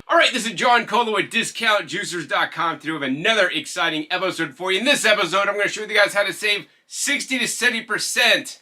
Alright, this is John Colo at DiscountJuicers.com. Today we have another exciting episode for you. In this episode, I'm going to show you guys how to save 60 to 70%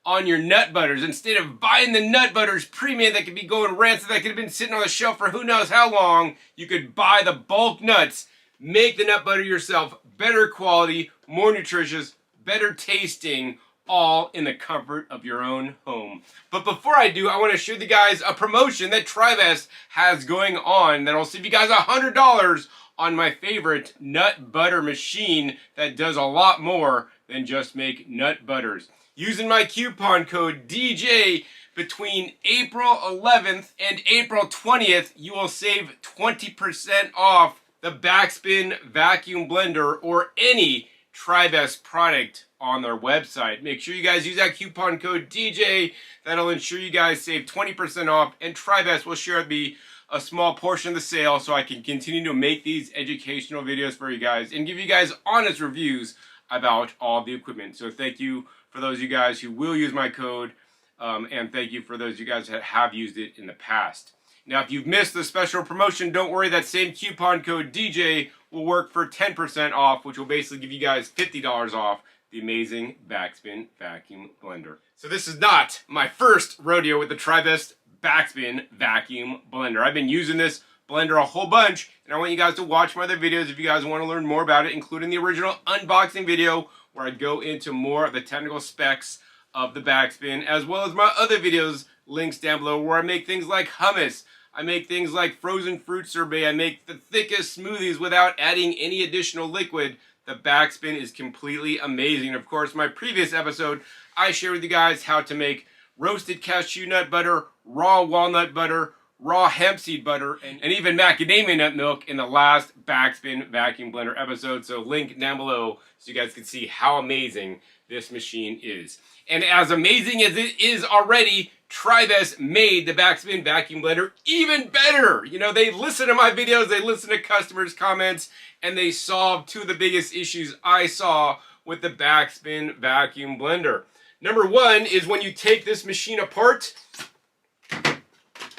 on your nut butters. Instead of buying the nut butters premium that could be going rancid, that could have been sitting on the shelf for who knows how long, you could buy the bulk nuts, make the nut butter yourself, better quality, more nutritious, better tasting, all in the comfort of your own home. But before I do, I want to show you guys a promotion that Tribest has going on that'll save you guys $100 on my favorite nut butter machine that does a lot more than just make nut butters. Using my coupon code DJ between April 11th and April 20th, you will save 20% off the Backspin vacuum blender or any Tribest product on their website. Make sure you guys use that coupon code DJ. That'll ensure you guys save 20% off, and Tribest will share with me a small portion of the sale so I can continue to make these educational videos for you guys and give you guys honest reviews about all the equipment. So thank you for those of you guys who will use my code, and thank you for those of you guys that have used it in the past. Now, if you've missed the special promotion, don't worry, that same coupon code DJ will work for 10% off, which will basically give you guys $50 off the amazing Backspin vacuum blender. So this is not my first rodeo with the Tribest Backspin vacuum blender. I've been using this blender a whole bunch, and I want you guys to watch my other videos if you guys want to learn more about it, including the original unboxing video where I go into more of the technical specs of the Backspin, as well as my other videos, links down below, where I make things like hummus, I make things like frozen fruit sorbet, I make the thickest smoothies without adding any additional liquid. The Backspin is completely amazing. Of course, my previous episode, I shared with you guys how to make roasted cashew nut butter, raw walnut butter, raw hemp seed butter, and even macadamia nut milk in the last Backspin vacuum blender episode. So link down below so you guys can see how amazing this machine is. And as amazing as it is already, Tribest made the Backspin vacuum blender even better. You know, they listen to my videos, they listen to customers' comments, and they solved two of the biggest issues I saw with the Backspin vacuum blender. Number one is when you take this machine apart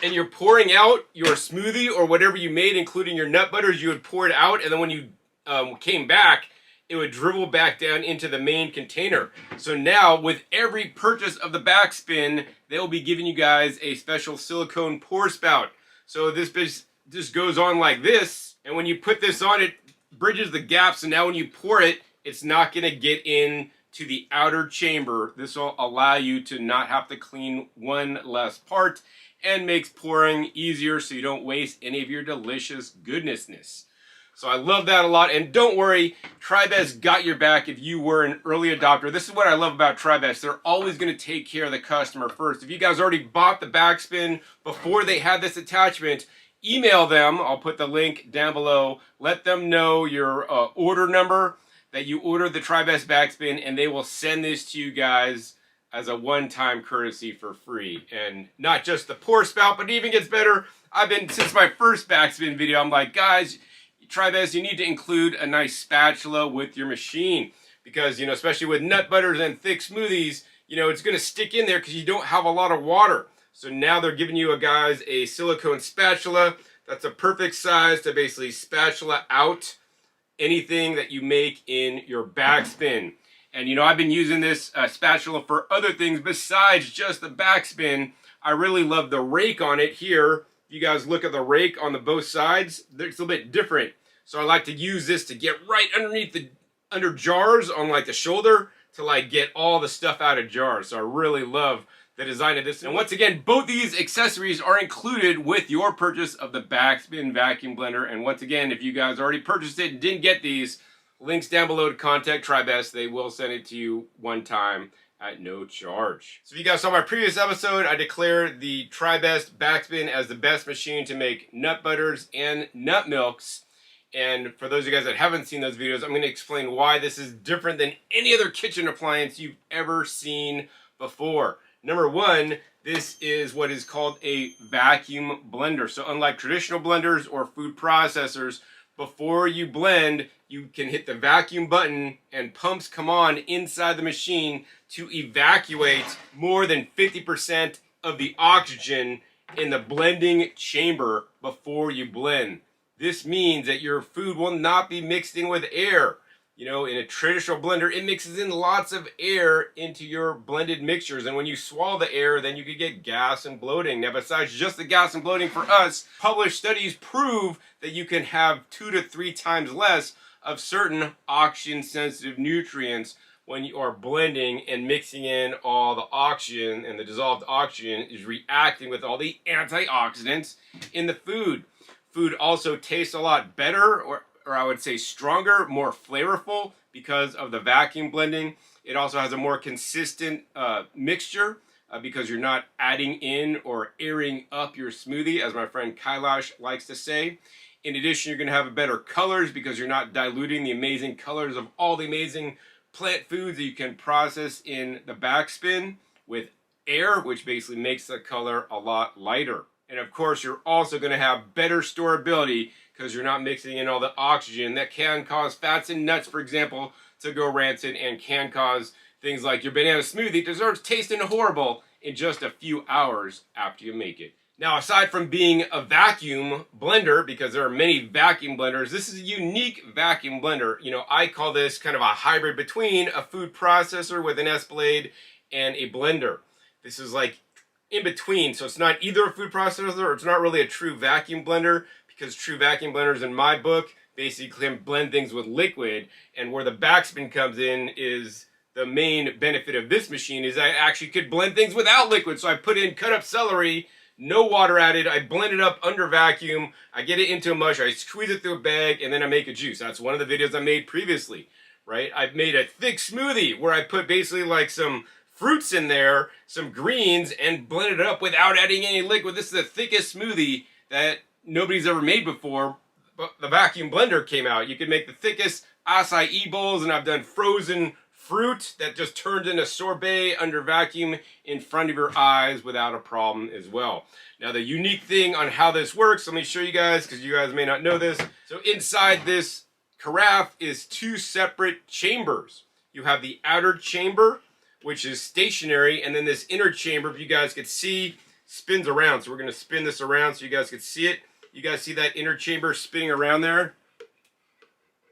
and you're pouring out your smoothie or whatever you made, including your nut butters, you would pour it out, and then when you came back, it would dribble back down into the main container. So now, with every purchase of the Backspin, they'll be giving you guys a special silicone pour spout. So this just goes on like this, and when you put this on, it bridges the gap, so now when you pour it, it's not gonna get in to the outer chamber. This will allow you to not have to clean one less part and makes pouring easier so you don't waste any of your delicious goodnessness. So I love that a lot, and don't worry, Tribest got your back if you were an early adopter. This is what I love about Tribest. They're always going to take care of the customer first. If you guys already bought the Backspin before they had this attachment, email them. I'll put the link down below. Let them know your order number, that you ordered the Tribest Backspin, and they will send this to you guys as a one-time courtesy for free. And not just the pour spout, but it even gets better. Since my first Backspin video, I'm like, guys, Tribest, you need to include a nice spatula with your machine because, you know, especially with nut butters and thick smoothies, you know, it's going to stick in there because you don't have a lot of water. So now they're giving you guys a silicone spatula that's a perfect size to basically spatula out anything that you make in your Backspin. And, you know, I've been using this spatula for other things besides just the Backspin. I really love the rake on it here. If you guys look at the rake on the both sides, it's a little bit different. So I like to use this to get right underneath under jars on like the shoulder to like get all the stuff out of jars. So I really love the design of this. And once again, both these accessories are included with your purchase of the Backspin vacuum blender. And once again, if you guys already purchased it and didn't get these, links down below to contact Tribest. They will send it to you one time at no charge. So if you guys saw my previous episode, I declared the Tribest Backspin as the best machine to make nut butters and nut milks. And for those of you guys that haven't seen those videos, I'm going to explain why this is different than any other kitchen appliance you've ever seen before. Number one, this is what is called a vacuum blender. So unlike traditional blenders or food processors, before you blend, you can hit the vacuum button and pumps come on inside the machine to evacuate more than 50% of the oxygen in the blending chamber before you blend. This means that your food will not be mixed in with air. You know, in a traditional blender, it mixes in lots of air into your blended mixtures. And when you swallow the air, then you could get gas and bloating. Now, besides just the gas and bloating for us, published studies prove that you can have 2 to 3 times less of certain oxygen-sensitive nutrients when you are blending and mixing in all the oxygen, and the dissolved oxygen is reacting with all the antioxidants in the food. Food also tastes a lot better, or I would say stronger, more flavorful because of the vacuum blending. It also has a more consistent mixture because you're not adding in or airing up your smoothie, as my friend Kailash likes to say. In addition, you're going to have better colors because you're not diluting the amazing colors of all the amazing plant foods that you can process in the Backspin with air, which basically makes the color a lot lighter. And of course, you're also going to have better storability because you're not mixing in all the oxygen that can cause fats and nuts, for example, to go rancid, and can cause things like your banana smoothie desserts tasting horrible in just a few hours after you make it. Now, aside from being a vacuum blender, because there are many vacuum blenders, this is a unique vacuum blender. You know, I call this kind of a hybrid between a food processor with an S-blade and a blender. This is like in between, so it's not either a food processor or it's not really a true vacuum blender, because true vacuum blenders, in my book, basically can blend things with liquid, and where the Backspin comes in is the main benefit of this machine is I actually could blend things without liquid. So I put in cut up celery, no water added, I blend it up under vacuum, I get it into a mush, I squeeze it through a bag, and then I make a juice. That's one of the videos I made previously, right? I've made a thick smoothie where I put basically like some fruits in there, some greens, and blend it up without adding any liquid. This is the thickest smoothie that nobody's ever made before, but the vacuum blender came out. You can make the thickest acai bowls, and I've done frozen fruit that just turns into sorbet under vacuum in front of your eyes without a problem as well. Now, the unique thing on how this works, let me show you guys, because you guys may not know this. So inside this carafe is 2 separate chambers. You have the outer chamber, which is stationary, and then this inner chamber, if you guys could see, spins around. So we're going to spin this around so you guys could see it. You guys see that inner chamber spinning around there?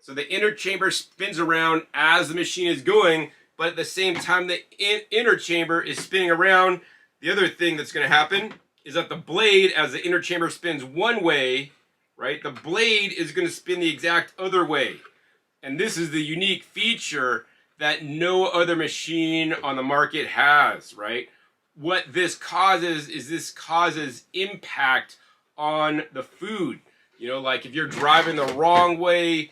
So the inner chamber spins around as the machine is going, but at the same time the inner chamber is spinning around, the other thing that's going to happen is that the blade, as the inner chamber spins one way, right, the blade is going to spin the exact other way. And this is the unique feature that no other machine on the market has, right? What this causes is this causes impact on the food. You know, like if you're driving the wrong way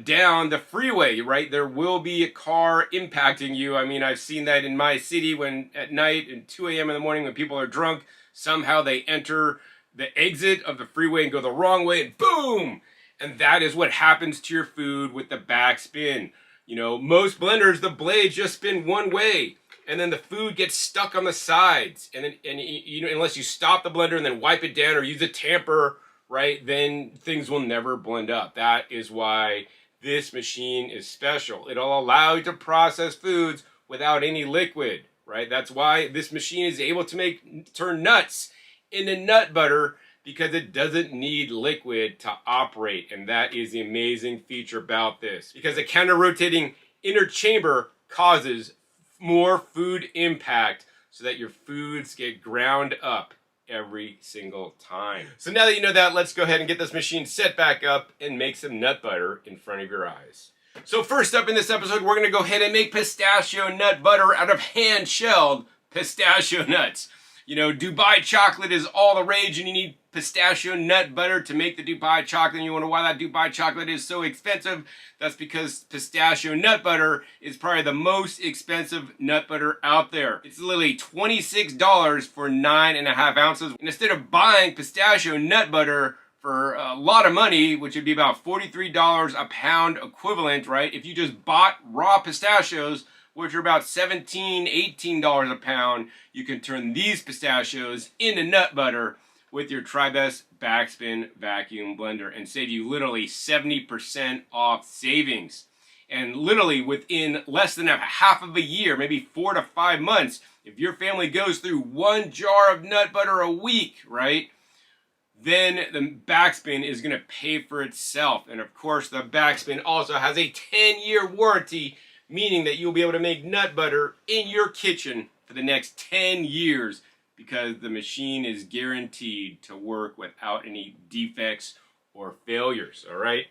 down the freeway, right, there will be a car impacting you. I mean, I've seen that in my city when at night at 2 a.m. in the morning when people are drunk, somehow they enter the exit of the freeway and go the wrong way, and boom! And that is what happens to your food with the Backspin. You know, most blenders, the blades just spin one way, and then the food gets stuck on the sides. And then, you know, unless you stop the blender and then wipe it down or use a tamper, right, then things will never blend up. That is why this machine is special. It'll allow you to process foods without any liquid, right? That's why this machine is able to turn nuts into nut butter, because it doesn't need liquid to operate. And that is the amazing feature about this, because the counter-rotating inner chamber causes more food impact so that your foods get ground up every single time. So now that you know that, let's go ahead and get this machine set back up and make some nut butter in front of your eyes. So first up in this episode, we're going to go ahead and make pistachio nut butter out of hand-shelled pistachio nuts. You know, Dubai chocolate is all the rage, and you need pistachio nut butter to make the Dubai chocolate. And you wonder why that Dubai chocolate is so expensive. That's because pistachio nut butter is probably the most expensive nut butter out there. It's literally $26 for 9.5 ounces. And instead of buying pistachio nut butter for a lot of money, which would be about $43 a pound equivalent, right? If you just bought raw pistachios, which are about $17, $18 a pound, you can turn these pistachios into nut butter with your Tribest Backspin vacuum blender and save you literally 70% off savings. And literally within less than half of a year, maybe 4 to 5 months, if your family goes through 1 jar of nut butter a week, right, then the Backspin is going to pay for itself. And of course, the Backspin also has a 10-year warranty, meaning that you'll be able to make nut butter in your kitchen for the next 10 years because the machine is guaranteed to work without any defects or failures, all right?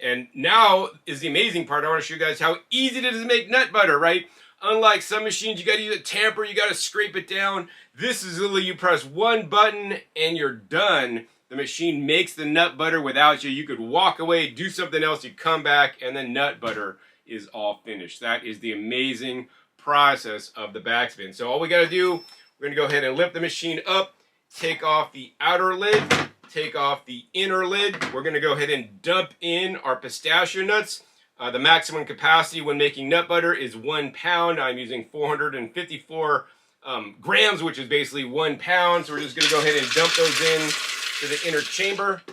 And now is the amazing part. I want to show you guys how easy it is to make nut butter, right? Unlike some machines, you got to use a tamper, you got to scrape it down. This is literally you press one button and you're done. The machine makes the nut butter without you. You could walk away, do something else, you come back, and then nut butter is all finished. That is the amazing process of the Backspin. So all we got to do, we're going to go ahead and lift the machine up, take off the outer lid, take off the inner lid. We're going to go ahead and dump in our pistachio nuts. The maximum capacity when making nut butter is 1 pound. I'm using 454 grams, which is basically 1 pound. So we're just going to go ahead and dump those in to the inner chamber.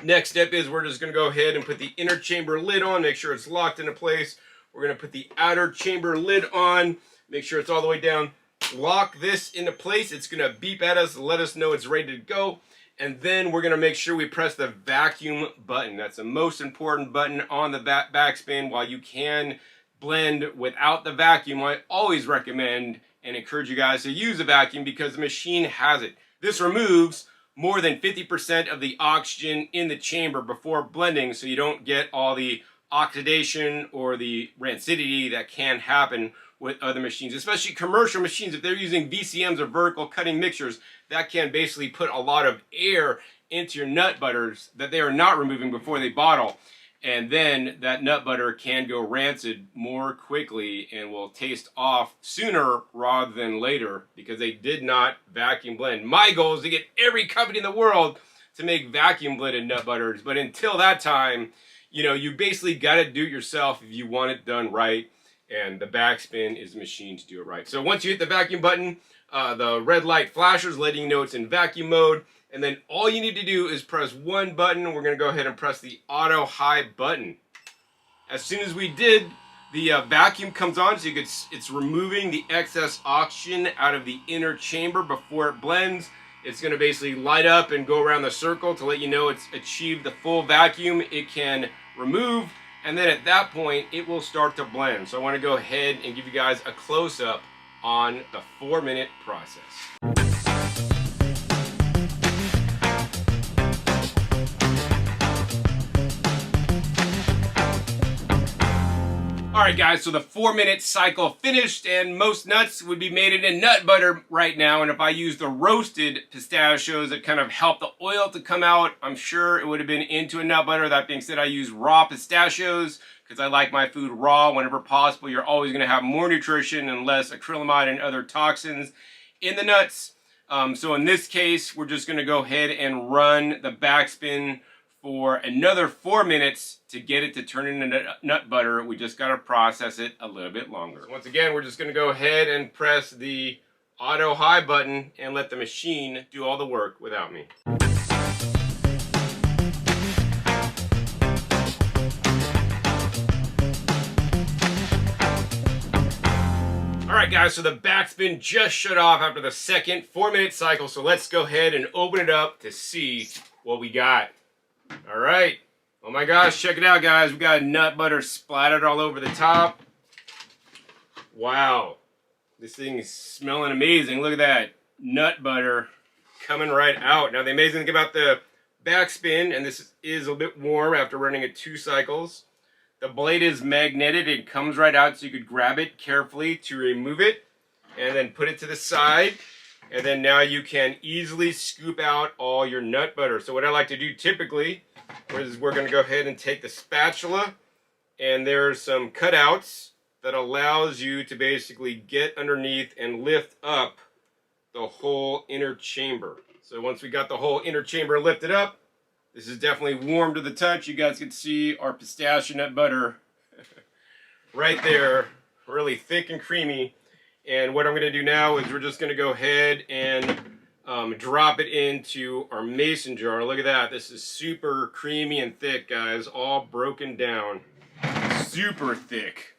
Next step is we're just going to go ahead and put the inner chamber lid on, make sure it's locked into place. We're going to put the outer chamber lid on, make sure it's all the way down. Lock this into place. It's going to beep at us, let us know it's ready to go. And then we're going to make sure we press the vacuum button. That's the most important button on the Backspin. While you can blend without the vacuum, I always recommend and encourage you guys to use a vacuum because the machine has it. This removes more than 50% of the oxygen in the chamber before blending, so you don't get all the oxidation or the rancidity that can happen with other machines, especially commercial machines. If they're using VCMs or vertical cutting mixers, that can basically put a lot of air into your nut butters that they are not removing before they bottle. And then that nut butter can go rancid more quickly and will taste off sooner rather than later because they did not vacuum blend. My goal is to get every company in the world to make vacuum blended nut butters. But until that time, you know, you basically got to do it yourself if you want it done right. And the Backspin is the machine to do it right. So once you hit the vacuum button, the red light flashes letting you know it's in vacuum mode. And then all you need to do is press one button. We're going to go ahead and press the auto high button. As soon as we did, the vacuum comes on, so it's removing the excess oxygen out of the inner chamber before it blends. It's going to basically light up and go around the circle to let you know it's achieved the full vacuum it can remove. And then at that point, it will start to blend. So I want to go ahead and give you guys a close-up on the 4-minute process. Alright guys, so the 4-minute cycle finished, and most nuts would be made into nut butter right now, and if I used the roasted pistachios that kind of help the oil to come out, I'm sure it would have been into a nut butter. That being said, I use raw pistachios because I like my food raw whenever possible. You're always going to have more nutrition and less acrylamide and other toxins in the nuts. So in this case, we're just going to go ahead and run the Backspin for another 4 minutes to get it to turn into nut butter. We just got to process it a little bit longer. So once again, we're just going to go ahead and press the auto high button and let the machine do all the work without me. Alright guys, so the Backspin just shut off after the second 4-minute cycle, so let's go ahead and open it up to see what we got. Alright, oh my gosh, check it out guys, we got nut butter splattered all over the top. Wow, this thing is smelling amazing. Look at that, nut butter coming right out. Now the amazing thing about the Backspin, and this is a bit warm after running it 2 cycles, the blade is magnetic, it comes right out, so you could grab it carefully to remove it and then put it to the side. And then now you can easily scoop out all your nut butter. So what I like to do typically is we're going to go ahead and take the spatula, and there's some cutouts that allows you to basically get underneath and lift up the whole inner chamber. So once we got the whole inner chamber lifted up, this is definitely warm to the touch. You guys can see our pistachio nut butter right there, really thick and creamy. And what I'm going to do now is we're just going to go ahead and Drop it into our mason jar. Look at that. This is super creamy and thick, guys. All broken down. Super thick.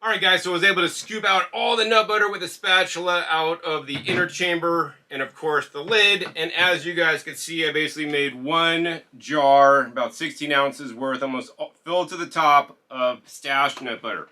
Alright guys, so I was able to scoop out all the nut butter with a spatula out of the inner chamber and of course the lid. And as you guys can see, I basically made one jar, about 16 ounces worth, almost filled to the top of pistachio nut butter.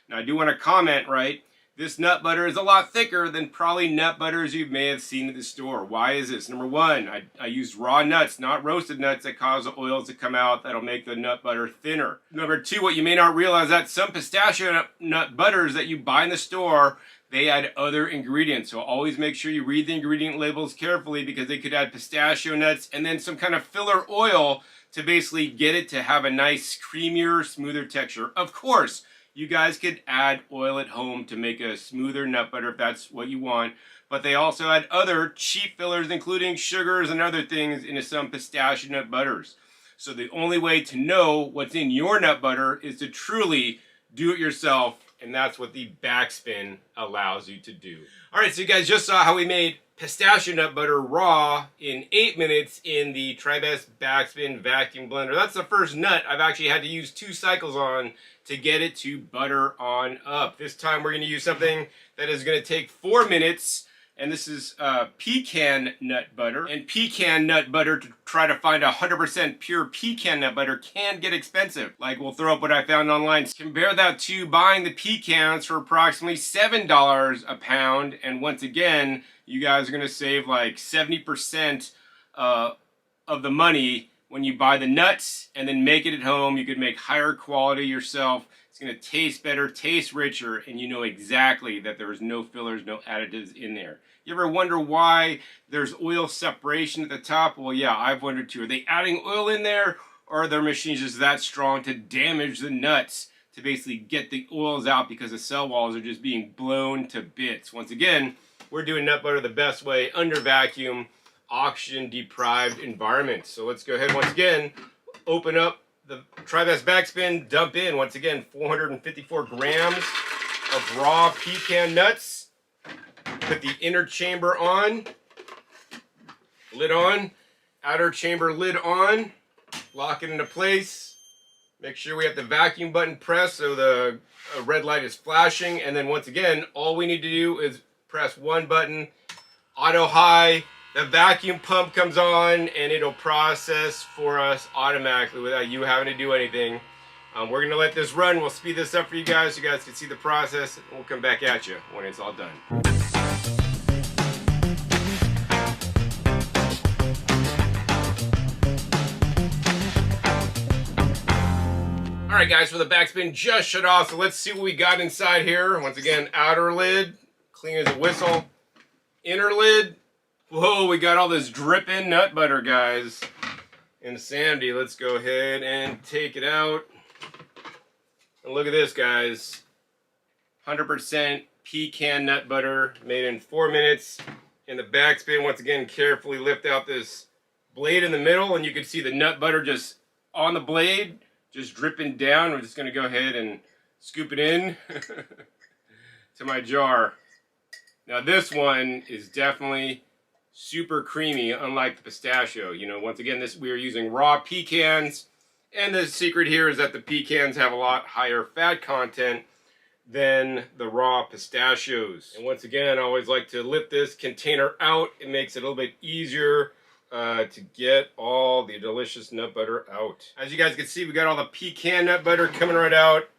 Now I do want to comment, right? This nut butter is a lot thicker than probably nut butters you may have seen at the store. Why is this? Number one, I used raw nuts, not roasted nuts that cause the oils to come out that'll make the nut butter thinner. Number two, what you may not realize that some pistachio nut butters that you buy in the store, they add other ingredients. So always make sure you read the ingredient labels carefully because they could add pistachio nuts and then some kind of filler oil to basically get it to have a nice creamier, smoother texture. Of course, you guys could add oil at home to make a smoother nut butter if that's what you want. But they also add other cheap fillers, including sugars and other things, into some pistachio nut butters. So the only way to know what's in your nut butter is to truly do it yourself. And that's what the Backspin allows you to do. Alright, so you guys just saw how we made pistachio nut butter raw in 8 minutes in the Tribest Backspin vacuum blender. That's the first nut I've actually had to use 2 cycles on to get it to butter on up. This time we're going to use something that is going to take 4 minutes, and this is pecan nut butter. And pecan nut butter, to try to find 100% pure pecan nut butter, can get expensive. Like, we'll throw up what I found online. Compare that to buying the pecans for approximately $7 a pound, and once again, you guys are going to save like 70% of the money when you buy the nuts and then make it at home. You could make higher quality yourself. It's going to taste better, taste richer, and you know exactly that there's no fillers, no additives in there. You ever wonder why there's oil separation at the top? Well, yeah, I've wondered too. Are they adding oil in there, or are their machines just that strong to damage the nuts to basically get the oils out because the cell walls are just being blown to bits? Once again, we're doing nut butter the best way, under vacuum, oxygen-deprived environment. So let's go ahead once again, open up the Tribest Backspin, dump in, once again, 454 grams of raw pecan nuts. Put the inner chamber on, lid on, outer chamber lid on, lock it into place. Make sure we have the vacuum button pressed so the red light is flashing. And then once again, all we need to do is press one button, auto high, the vacuum pump comes on and it'll process for us automatically without you having to do anything. We're gonna let this run. We'll speed this up for you guys so you guys can see the process, and we'll come back at you when it's all done. Alright guys, so the Backspin just shut off, so let's see what we got inside here. Once again, outer lid, clean as a whistle. Inner lid, whoa, we got all this dripping nut butter, guys. Insanity. Let's go ahead and take it out. And look at this, guys. 100% pecan nut butter made in 4 minutes. In the Backspin, once again, carefully lift out this blade in the middle, and you can see the nut butter just on the blade, just dripping down. We're just going to go ahead and scoop it in to my jar. Now this one is definitely super creamy, unlike the pistachio. You know, once again, we are using raw pecans, and the secret here is that the pecans have a lot higher fat content than the raw pistachios. And once again, I always like to lift this container out. It makes it a little bit easier to get all the delicious nut butter out. As you guys can see, we got all the pecan nut butter coming right out.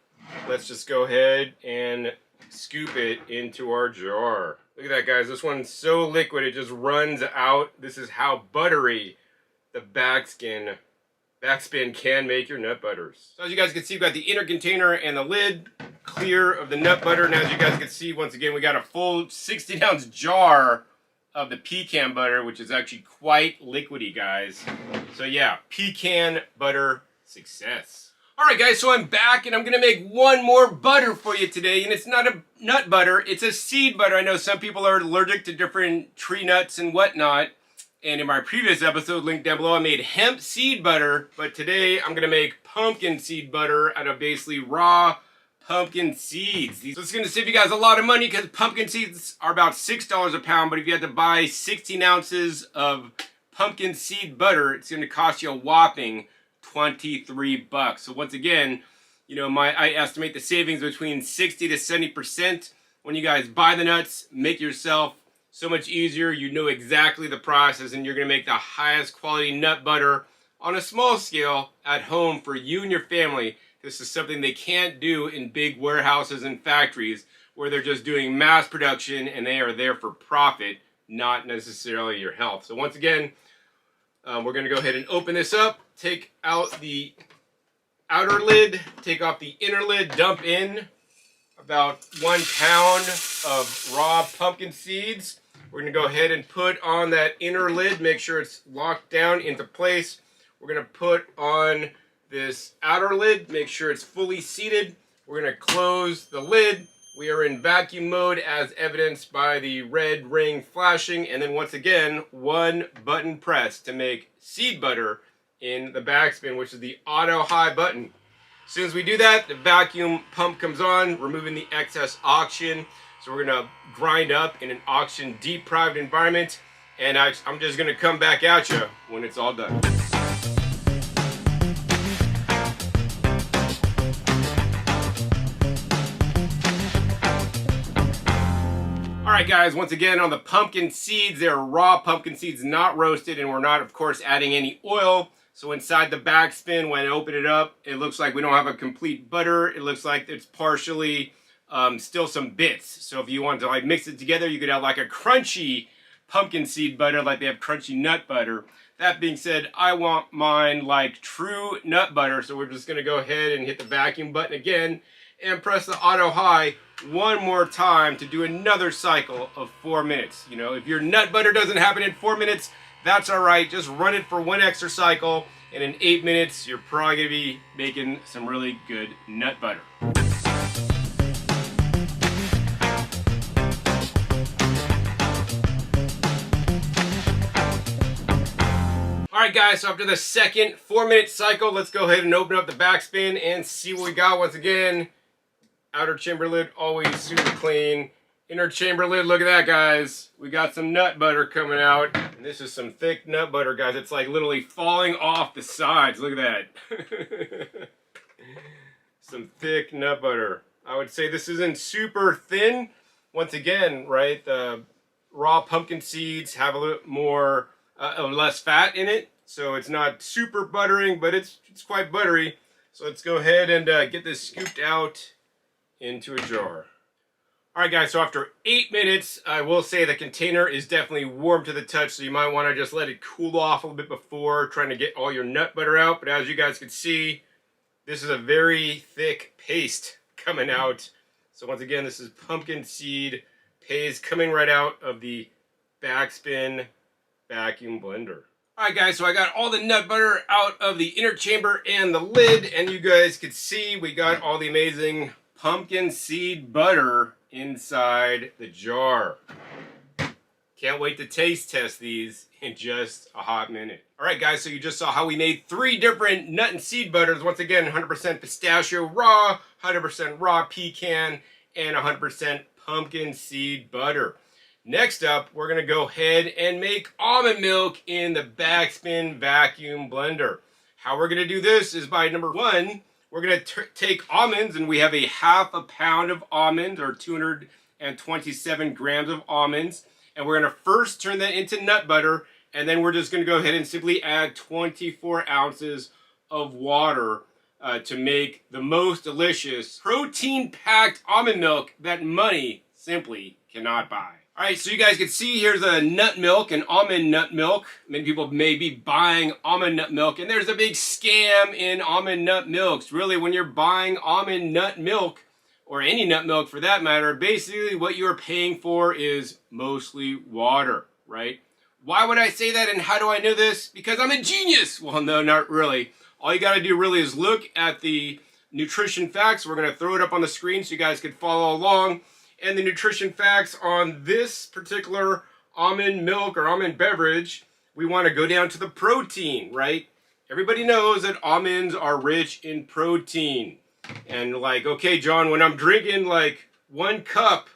Let's just go ahead and scoop it into our jar. Look at that, guys. This one's so liquid, it just runs out. This is how buttery the Backspin can make your nut butters. So as you guys can see, we've got the inner container and the lid clear of the nut butter. And as you guys can see, once again, we got a full 16-ounce jar of the pecan butter, which is actually quite liquidy, guys. So yeah, pecan butter success. Alright guys, so I'm back and I'm going to make one more butter for you today, and it's not a nut butter, it's a seed butter. I know some people are allergic to different tree nuts and whatnot, and in my previous episode, linked down below, I made hemp seed butter, but today I'm going to make pumpkin seed butter out of basically raw pumpkin seeds. So it's going to save you guys a lot of money because pumpkin seeds are about $6 a pound, but if you had to buy 16 ounces of pumpkin seed butter, it's going to cost you a whopping 23 bucks. So once again, you know, I estimate the savings between 60 to 70% when you guys buy the nuts. Make yourself so much easier. You know exactly the process, and you're going to make the highest quality nut butter on a small scale at home for you and your family. This is something they can't do in big warehouses and factories where they're just doing mass production and they are there for profit, not necessarily your health. So once again, we're going to go ahead and open this up, take out the outer lid, take off the inner lid, dump in about 1 pound of raw pumpkin seeds. We're going to go ahead and put on that inner lid, make sure it's locked down into place. We're going to put on this outer lid, make sure it's fully seated. We're going to close the lid. We are in vacuum mode as evidenced by the red ring flashing. And then once again, 1 button press to make seed butter in the Backspin, which is the auto high button. As soon as we do that, the vacuum pump comes on, removing the excess oxygen. So we're going to grind up in an oxygen deprived environment. And I'm just going to come back at you when it's all done. Alright guys, once again on the pumpkin seeds, they're raw pumpkin seeds, not roasted, and we're not, of course, adding any oil. So inside the Backspin, when I open it up, it looks like we don't have a complete butter. It looks like it's partially still some bits. So if you want to like mix it together, you could have like a crunchy pumpkin seed butter, like they have crunchy nut butter. That being said, I want mine like true nut butter, so we're just going to go ahead and hit the vacuum button again and press the auto high 1 more time to do another cycle of 4 minutes. You know, if your nut butter doesn't happen in 4 minutes, that's all right. Just run it for 1 extra cycle, and in 8 minutes, you're probably going to be making some really good nut butter. Alright guys, so after the second 4-minute cycle, let's go ahead and open up the Backspin and see what we got. Once again, outer chamber lid, always super clean. Inner chamber lid, look at that guys. We got some nut butter coming out. And this is some thick nut butter, guys. It's like literally falling off the sides. Look at that. Some thick nut butter. I would say this isn't super thin. Once again, right, the raw pumpkin seeds have a little more, less fat in it. So it's not super buttering, but it's quite buttery. So let's go ahead and get this scooped out into a jar. Alright guys, so after 8 minutes, I will say the container is definitely warm to the touch, so you might want to just let it cool off a little bit before trying to get all your nut butter out. But as you guys can see, this is a very thick paste coming out. So once again, this is pumpkin seed paste coming right out of the Backspin vacuum blender. Alright guys, so I got all the nut butter out of the inner chamber and the lid, and you guys can see we got all the amazing pumpkin seed butter inside the jar. Can't wait to taste test these in just a hot minute. Alright guys, so you just saw how we made 3 different nut and seed butters. Once again, 100% pistachio raw, 100% raw pecan, and 100% pumpkin seed butter. Next up, we're going to go ahead and make almond milk in the Backspin vacuum blender. How we're going to do this is by number 1, we're going to take almonds, and we have a ½ pound of almonds, or 227 grams of almonds. And we're going to first turn that into nut butter, and then we're just going to go ahead and simply add 24 ounces of water to make the most delicious, protein-packed almond milk that money simply cannot buy. Alright, so you guys can see here's a nut milk, an almond nut milk. Many people may be buying almond nut milk, and there's a big scam in almond nut milks. Really, when you're buying almond nut milk, or any nut milk for that matter, basically what you're paying for is mostly water, right? Why would I say that, and how do I know this? Because I'm a genius! Well, no, not really. All you gotta do really is look at the nutrition facts. We're gonna throw it up on the screen so you guys can follow along. And the nutrition facts on this particular almond milk or almond beverage, we want to go down to the protein, right? Everybody knows that almonds are rich in protein. And like, okay, John, when I'm drinking like 1 cup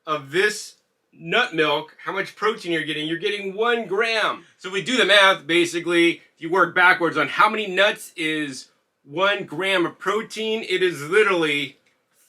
of this nut milk, how much protein you're getting? You're getting 1 gram. So we do the math, basically, if you work backwards on how many nuts is 1 gram of protein, it is literally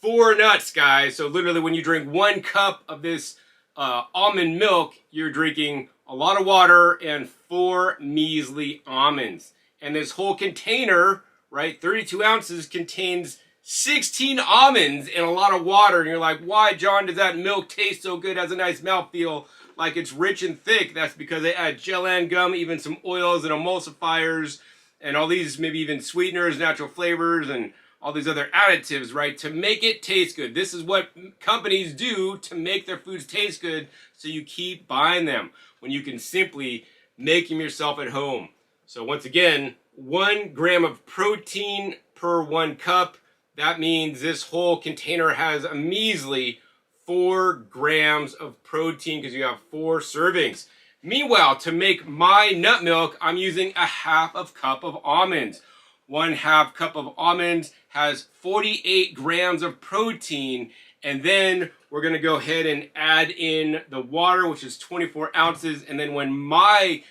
4 nuts, guys. So literally when you drink 1 cup of this almond milk, you're drinking a lot of water and 4 measly almonds. And this whole container, right, 32 ounces contains 16 almonds and a lot of water. And you're like, why, John, does that milk taste so good? It has a nice mouthfeel, like it's rich and thick. That's because they add gel-and gum, even some oils and emulsifiers, and all these maybe even sweeteners, natural flavors, and all these other additives, right, to make it taste good. This is what companies do to make their foods taste good, so you keep buying them when you can simply make them yourself at home. So once again, 1 gram of protein per 1 cup. That means this whole container has a measly 4 grams of protein because you have 4 servings. Meanwhile, to make my nut milk, I'm using a half of cup of almonds. 1/2 cup of almonds has 48 grams of protein. And then we're going to go ahead and add in the water, which is 24 ounces. And then when my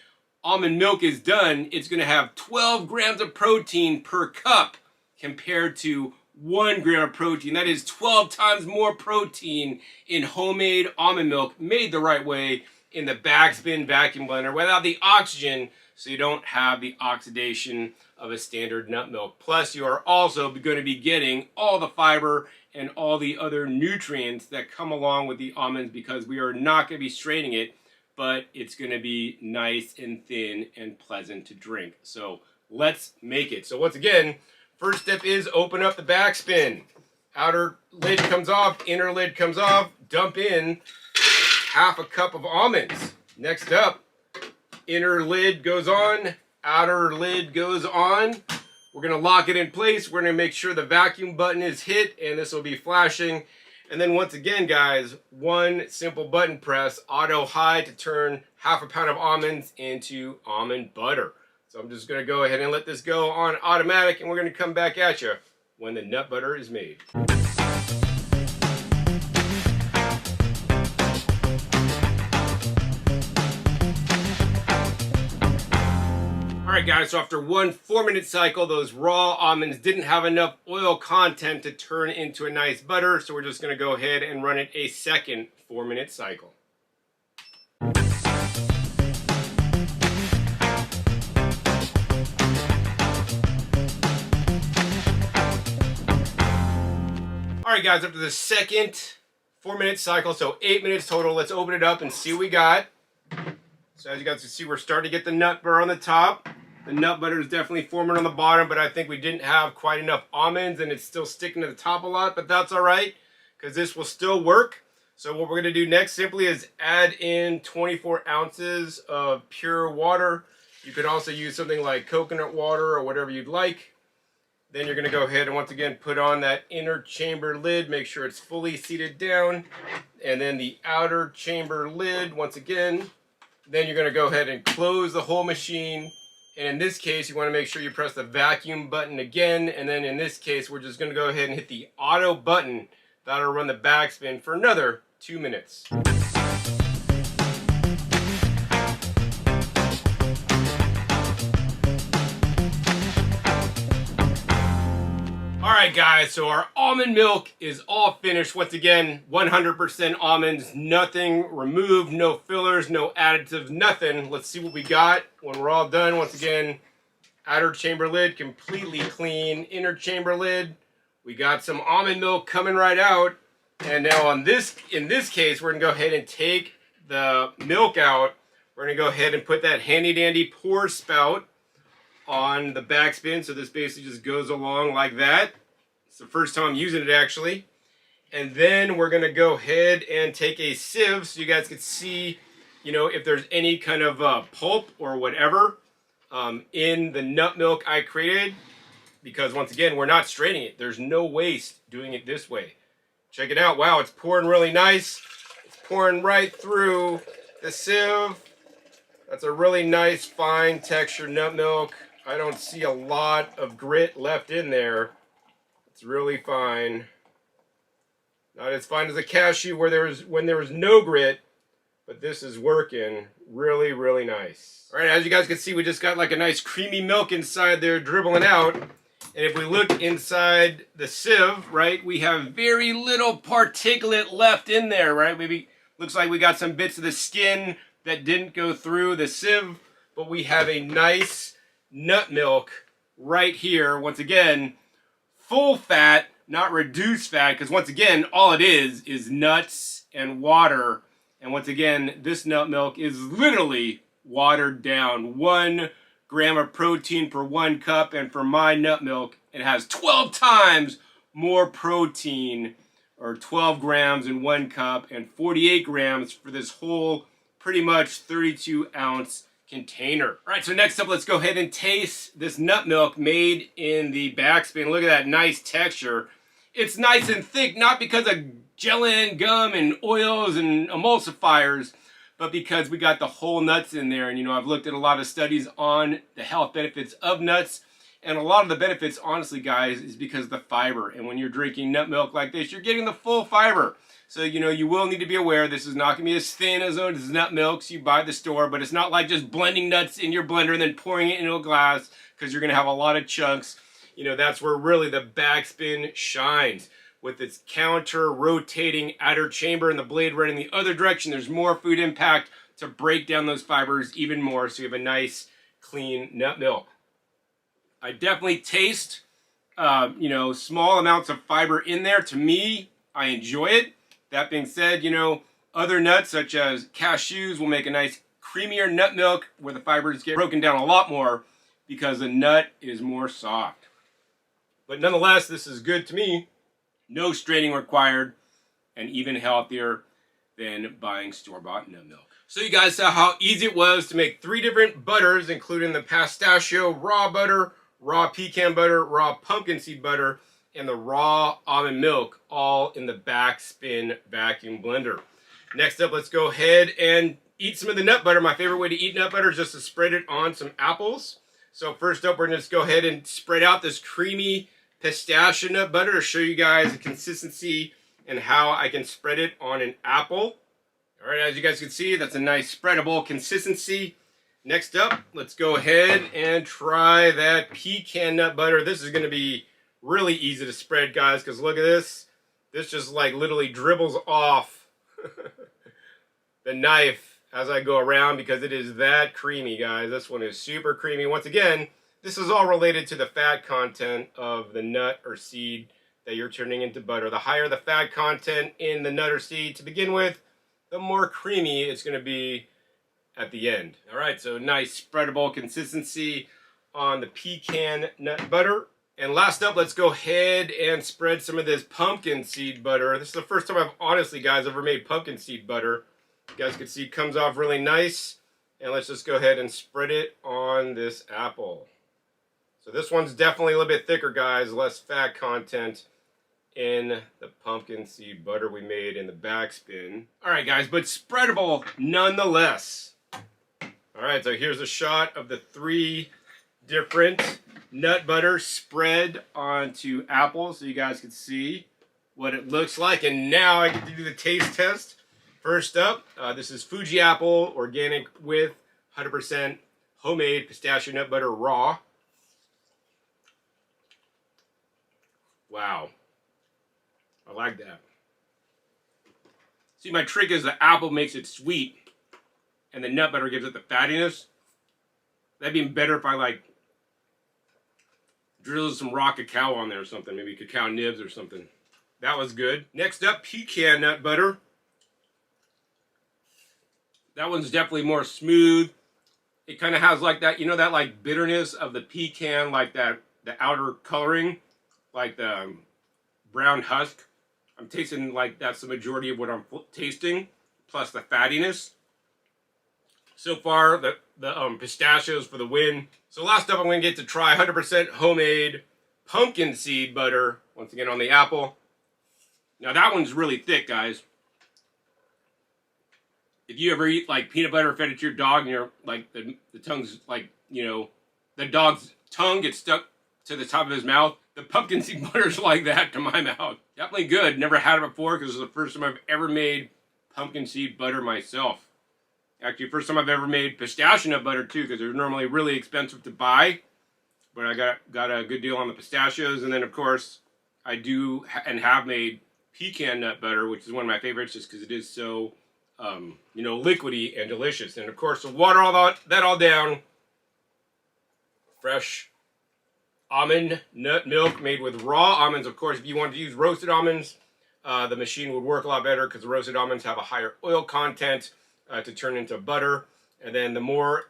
almond milk is done, it's going to have 12 grams of protein per cup compared to 1 gram of protein. That is 12 times more protein in homemade almond milk made the right way in the Backspin vacuum blender without the oxygen, so you don't have the oxidation of a standard nut milk. Plus, you are also going to be getting all the fiber and all the other nutrients that come along with the almonds, because we are not going to be straining it, but it's going to be nice and thin and pleasant to drink. So let's make it. So once again, first step is open up the Backspin. Outer lid comes off, inner lid comes off. Dump in 1/2 cup of almonds. Next up, inner lid goes on, outer lid goes on. We're going to lock it in place. We're going to make sure the vacuum button is hit, and this will be flashing. And then once again, guys, 1 simple button press, auto high, to turn 1/2 pound of almonds into almond butter. So I'm just going to go ahead and let this go on automatic, and we're going to come back at you when the nut butter is made. Alright guys, so after 1 4-minute cycle, those raw almonds didn't have enough oil content to turn into a nice butter, so we're just going to go ahead and run it a second 4-minute cycle. Alright guys, after the second 4-minute cycle, so 8 minutes total, let's open it up and see what we got. So as you guys can see, we're starting to get the nut butter on the top. The nut butter is definitely forming on the bottom, but I think we didn't have quite enough almonds and it's still sticking to the top a lot, but that's alright, because this will still work. So what we're going to do next simply is add in 24 ounces of pure water. You could also use something like coconut water or whatever you'd like. Then you're going to go ahead and once again put on that inner chamber lid, make sure it's fully seated down, and then the outer chamber lid once again. Then you're going to go ahead and close the whole machine. And in this case, you want to make sure you press the vacuum button again. And then in this case, we're just going to go ahead and hit the auto button. That'll run the Backspin for another 2 minutes. Alright guys, so our almond milk is all finished. Once again, 100% almonds, nothing removed, no fillers, no additives, nothing. Let's see what we got when we're all done. Once again, outer chamber lid completely clean, inner chamber lid. We got some almond milk coming right out. And now in this case, we're going to go ahead and take the milk out. We're going to go ahead and put that handy dandy pour spout on the Backspin. So this basically just goes along like that. It's the first time I'm using it actually. And then we're going to go ahead and take a sieve so you guys can see, you know, if there's any kind of pulp or whatever in the nut milk I created. Because once again, we're not straining it. There's no waste doing it this way. Check it out. Wow, it's pouring really nice. It's pouring right through the sieve. That's a really nice, fine texture nut milk. I don't see a lot of grit left in there. It's really fine. Not as fine as a cashew when there was no grit, but this is working really, really nice. All right, as you guys can see, we just got like a nice creamy milk inside there dribbling out. And if we look inside the sieve, right, we have very little particulate left in there, right? Maybe looks like we got some bits of the skin that didn't go through the sieve, but we have a nice nut milk right here. Once again, full fat, not reduced fat, because once again, all it is nuts and water. And once again, this nut milk is literally watered down. 1 gram of protein per 1 cup, and for my nut milk, it has 12 times more protein, or 12 grams in 1 cup, and 48 grams for this whole pretty much 32-ounce container. All right, so next up, let's go ahead and taste this nut milk made in the Backspin. Look at that nice texture. It's nice and thick, not because of gelatin, gum, and oils and emulsifiers, but because we got the whole nuts in there. And, you know, I've looked at a lot of studies on the health benefits of nuts, and a lot of the benefits, honestly, guys, is because of the fiber. And when you're drinking nut milk like this, you're getting the full fiber. So, you know, you will need to be aware this is not going to be as thin as those nut milks you buy at the store, but it's not like just blending nuts in your blender and then pouring it into a glass, because you're going to have a lot of chunks. You know, that's where really the Backspin shines. With its counter rotating outer chamber and the blade running the other direction, there's more food impact to break down those fibers even more, so you have a nice, clean nut milk. I definitely taste, you know, small amounts of fiber in there. To me, I enjoy it. That being said, you know, other nuts such as cashews will make a nice creamier nut milk where the fibers get broken down a lot more because the nut is more soft. But nonetheless, this is good to me. No straining required, and even healthier than buying store-bought nut milk. So you guys saw how easy it was to make 3 different butters, including the pistachio raw butter, raw pecan butter, raw pumpkin seed butter, and the raw almond milk, all in the Backspin vacuum blender. Next up, let's go ahead and eat some of the nut butter. My favorite way to eat nut butter is just to spread it on some apples. So first up, we're going to just go ahead and spread out this creamy pistachio nut butter to show you guys the consistency and how I can spread it on an apple. All right, as you guys can see, that's a nice spreadable consistency. Next up, let's go ahead and try that pecan nut butter. This is going to be really easy to spread, guys, because look at this. This just like literally dribbles off the knife as I go around because it is that creamy, guys. This one is super creamy. Once again, this is all related to the fat content of the nut or seed that you're turning into butter. The higher the fat content in the nut or seed to begin with, the more creamy it's going to be at the end. All right, so nice spreadable consistency on the pecan nut butter. And last up, let's go ahead and spread some of this pumpkin seed butter. This is the first time I've honestly, guys, ever made pumpkin seed butter. You guys can see it comes off really nice. And let's just go ahead and spread it on this apple. So this one's definitely a little bit thicker, guys, less fat content in the pumpkin seed butter we made in the Backspin. All right, guys, but spreadable nonetheless. All right, so here's a shot of the 3 different nut butter spread onto apples so you guys can see what it looks like. And now I get to do the taste test. First up, this is Fuji apple, organic with 100% homemade pistachio nut butter raw. Wow. I like that. See, my trick is the apple makes it sweet and the nut butter gives it the fattiness. That'd be better if I like drizzled some raw cacao on there or something, maybe cacao nibs or something. That was good. Next up, pecan nut butter. That one's definitely more smooth. It kind of has like that, you know, that like bitterness of the pecan, like that, the outer coloring, like the brown husk. I'm tasting like that's the majority of what I'm tasting, plus the fattiness. So far, the pistachios for the win. So last up, I'm going to get to try 100% homemade pumpkin seed butter, once again on the apple. Now that one's really thick, guys. If you ever eat like peanut butter fed it to your dog and you're like, the tongue's like, you know, the dog's tongue gets stuck to the top of his mouth, The pumpkin seed butter's like that to my mouth. Definitely good. Never had it before because it's the first time I've ever made pumpkin seed butter myself. Actually, first time I've ever made pistachio nut butter too, because they're normally really expensive to buy. But I got a good deal on the pistachios, and then of course I do and have made pecan nut butter, which is one of my favorites, just because it is so, you know, liquidy and delicious. And of course, to water all that all down, fresh almond nut milk made with raw almonds. Of course, if you wanted to use roasted almonds, the machine would work a lot better because the roasted almonds have a higher oil content to turn into butter. And then the more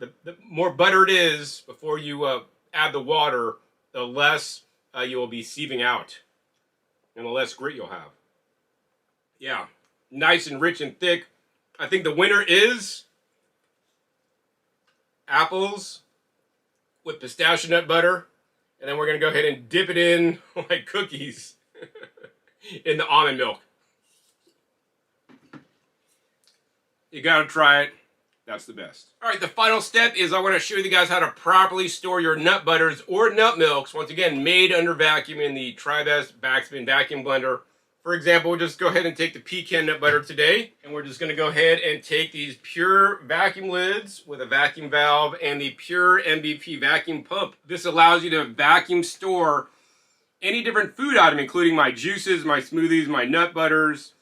butter it is before you add the water, the less you will be sieving out, and the less grit you'll have. Yeah, nice and rich and thick. I think the winner is apples with pistachio nut butter. And then we're going to go ahead and dip it in like cookies in the almond milk. You got to try it. That's the best. All right, the final step is I want to show you guys how to properly store your nut butters or nut milks. Once again, made under vacuum in the Tribest Backspin vacuum blender. For example, we'll just go ahead and take the pecan nut butter today, and we're just going to go ahead and take these pure vacuum lids with a vacuum valve and the pure MVP vacuum pump. This allows you to vacuum store any different food item, including my juices, my smoothies, my nut butters,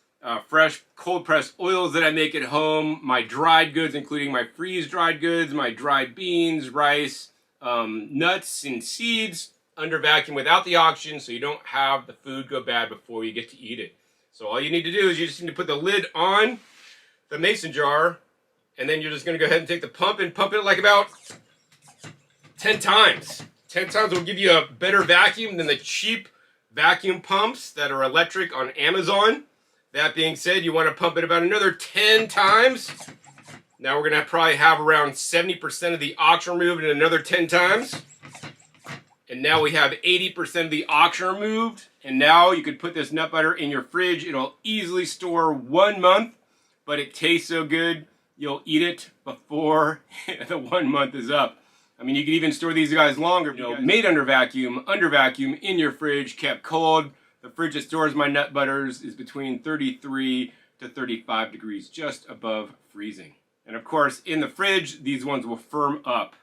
fresh cold pressed oils that I make at home, my dried goods, including my freeze dried goods, my dried beans, rice, nuts and seeds, under vacuum without the oxygen, so you don't have the food go bad before you get to eat it. So all you need to do is you just need to put the lid on the mason jar, and then you're just going to go ahead and take the pump and pump it like about 10 times. 10 times will give you a better vacuum than the cheap vacuum pumps that are electric on Amazon. That being said, you want to pump it about another 10 times. Now we're going to probably have around 70% of the oxygen removed in another 10 times. And now we have 80% of the oxygen removed. And now you could put this nut butter in your fridge. It'll easily store 1 month, but it tastes so good, you'll eat it before the 1 month is up. I mean, you could even store these guys longer. You know, made under vacuum, in your fridge, kept cold. The fridge that stores my nut butters is between 33 to 35 degrees, just above freezing. And of course, in the fridge, these ones will firm up.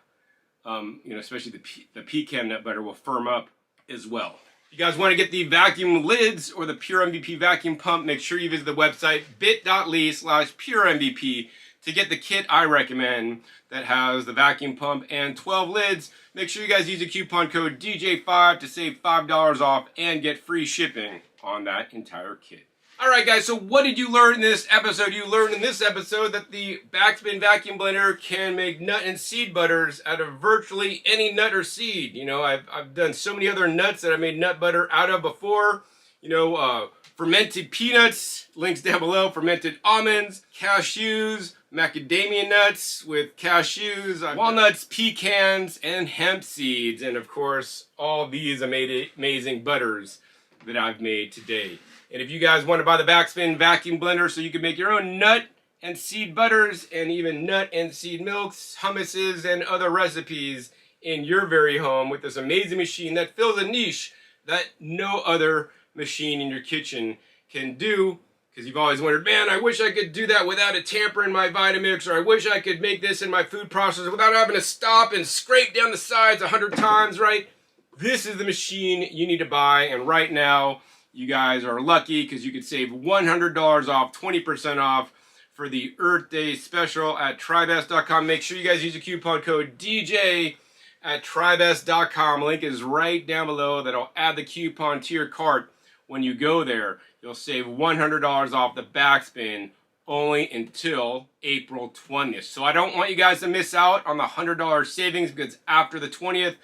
You know, especially the pecan nut butter will firm up as well. If you guys want to get the vacuum lids or the Pure MVP vacuum pump, make sure you visit the website bit.ly/puremvp to get the kit I recommend that has the vacuum pump and 12 lids. Make sure you guys use the coupon code DJ5 to save $5 off and get free shipping on that entire kit. Alright guys, so what did you learn in this episode? You learned in this episode that the Backspin vacuum blender can make nut and seed butters out of virtually any nut or seed. You know, I've done so many other nuts that I made nut butter out of before. You know, fermented peanuts, links down below, fermented almonds, cashews, macadamia nuts with cashews, walnuts, pecans, and hemp seeds. And of course, all these amazing butters that I've made today. And if you guys want to buy the Backspin vacuum blender so you can make your own nut and seed butters and even nut and seed milks, hummuses, and other recipes in your very home with this amazing machine that fills a niche that no other machine in your kitchen can do, because you've always wondered, man, I wish I could do that without a tamper in my Vitamix, or I wish I could make this in my food processor without having to stop and scrape down the sides 100 times, right? This is the machine you need to buy, and right now, you guys are lucky because you could save $100 off, 20% off for the Earth Day special at Tribest.com. Make sure you guys use the coupon code DJ at Tribest.com. Link is right down below. That'll add the coupon to your cart when you go there. You'll save $100 off the Backspin only until April 20th. So I don't want you guys to miss out on the $100 savings, because after the 20th,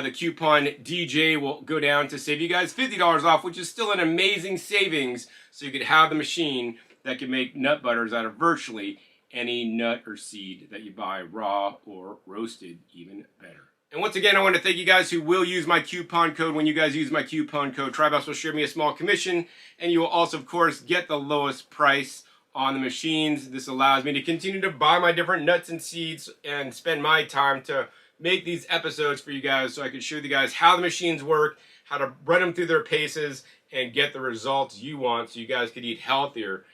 the coupon DJ will go down to save you guys $50 off, which is still an amazing savings. So you could have the machine that can make nut butters out of virtually any nut or seed that you buy, raw or roasted, even better. And once again, I want to thank you guys who will use my coupon code. When you guys use my coupon code, Tribest will share me a small commission, and you will also, of course, get the lowest price on the machines. This allows me to continue to buy my different nuts and seeds and spend my time to make these episodes for you guys, so I can show you guys how the machines work, how to run them through their paces and get the results you want so you guys could eat healthier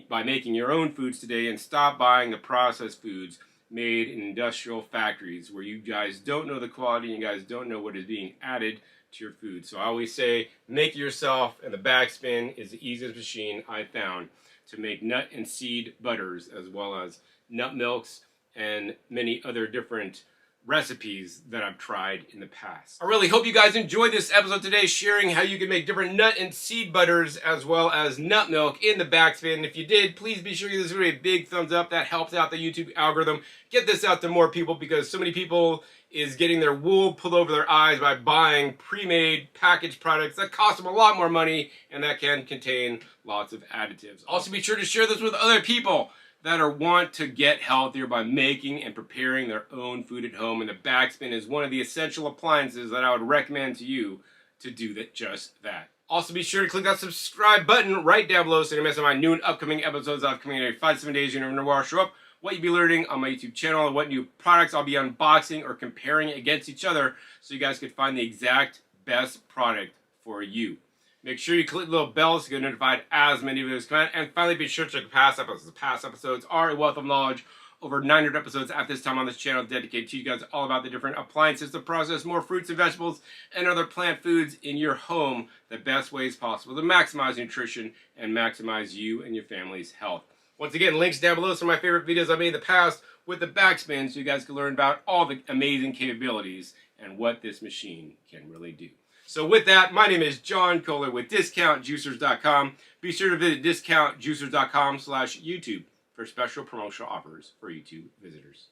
by making your own foods today and stop buying the processed foods made in industrial factories where you guys don't know the quality and you guys don't know what is being added to your food. So I always say make it yourself, and the Backspin is the easiest machine I found to make nut and seed butters, as well as nut milks and many other different recipes that I've tried in the past. I really hope you guys enjoyed this episode today, sharing how you can make different nut and seed butters as well as nut milk in the Backspin. If you did, please be sure to give this video a big thumbs up. That helps out the YouTube algorithm. Get this out to more people, because so many people is getting their wool pulled over their eyes by buying pre-made packaged products that cost them a lot more money and that can contain lots of additives. Also, be sure to share this with other people that want to get healthier by making and preparing their own food at home. And the Backspin is one of the essential appliances that I would recommend to you to do just that. Also, be sure to click that subscribe button right down below so you don't miss my new and upcoming episodes that are coming in every 5 to 7 days. You never know where I'll show up, what you'll be learning on my YouTube channel, and what new products I'll be unboxing or comparing against each other so you guys can find the exact best product for you. Make sure you click the little bell so you get notified as many videos come out. And finally, be sure to check past episodes. Past episodes are a wealth of knowledge. Over 900 episodes at this time on this channel dedicated to you guys all about the different appliances to process more fruits and vegetables and other plant foods in your home the best ways possible to maximize nutrition and maximize you and your family's health. Once again, links down below some of my favorite videos I made in the past with the Backspin so you guys can learn about all the amazing capabilities and what this machine can really do. So with that, my name is John Kohler with DiscountJuicers.com. Be sure to visit DiscountJuicers.com/YouTube for special promotional offers for YouTube visitors.